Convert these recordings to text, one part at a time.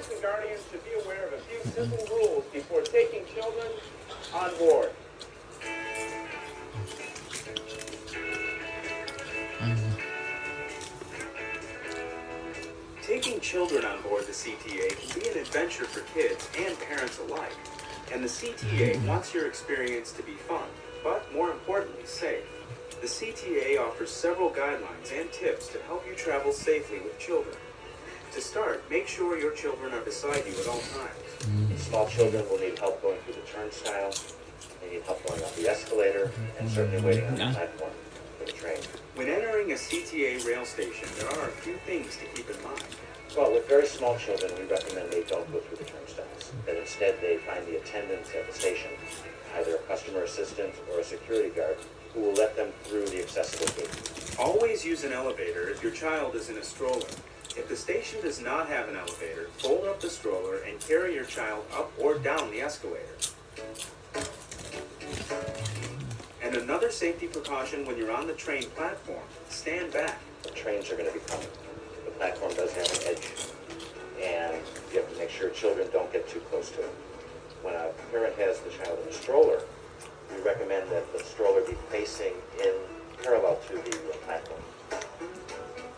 parents and guardians should be aware of a few simple rules before taking children on board. Taking children on board the CTA can be an adventure for kids and parents alike, and the CTA wants your experience to be fun, but more importantly, safe. The CTA offers several guidelines and tips to help you travel safely with children. To start, make sure your children are beside you at all times. Small children will need help going through the turnstile, they need help going up the escalator, and certainly waiting on the platform for the train. When entering a CTA rail station, there are a few things to keep in mind. Well, with very small children, we recommend they don't go through the turnstiles, that instead they find the attendant at the station, either a customer assistant or a security guard, who will let them through the accessible gate. Always use an elevator if your child is in a stroller. If the station does not have an elevator, fold up the stroller and carry your child up or down the escalator. And another safety precaution when you're on the train platform, stand back. The trains are going to be coming. The platform does have an edge, and you have to make sure children don't get too close to it. When a parent has the child in a stroller, we recommend that the stroller be facing in parallel to the platform.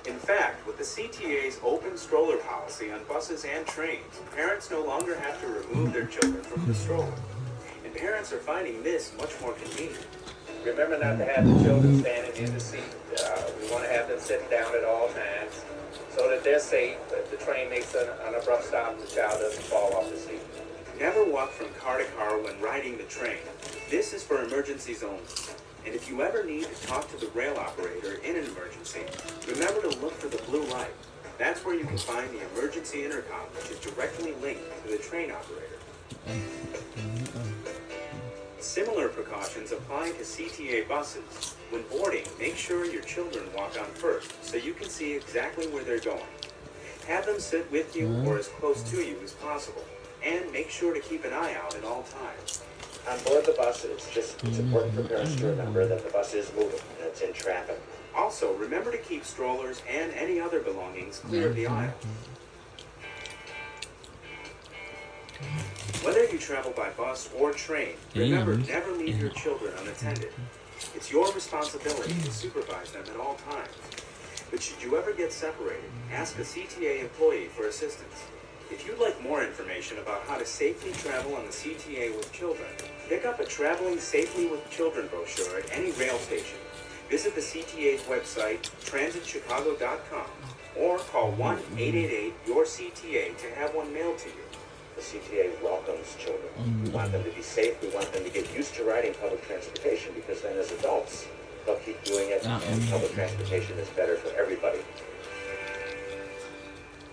In fact, with the CTA's open stroller policy on buses and trains, parents no longer have to remove their children from the stroller. And parents are finding this much more convenient. Remember not to have the children standing in the seat. We want to have them sitting down at all times so that they're safe. If the train makes an abrupt stop, the child doesn't fall off the seat. Never walk from car to car when riding the train. This is for emergencies only. And if you ever need to talk to the rail operator in an emergency, remember to look for the blue light. That's where you can find the emergency intercom, which is directly linked to the train operator. Similar precautions apply to CTA buses. When boarding, make sure your children walk on first so you can see exactly where they're going. Have them sit with you or as close to you as possible. And make sure to keep an eye out at all times. On board the bus, it's important for parents to remember that the bus is moving and it's in traffic. Also, remember to keep strollers and any other belongings clear of the aisle. Whether you travel by bus or train, remember never leave your children unattended. It's your responsibility to supervise them at all times. But should you ever get separated, ask a CTA employee for assistance. If you'd like more information about how to safely travel on the CTA with children, pick up a Traveling Safely with Children brochure at any rail station. Visit the CTA's website, transitchicago.com, or call 1-888-YOUR-CTA to have one mailed to you. The CTA welcomes children. We want them to be safe. We want them to get used to riding public transportation because then as adults, they'll keep doing it, and public transportation is better for everybody.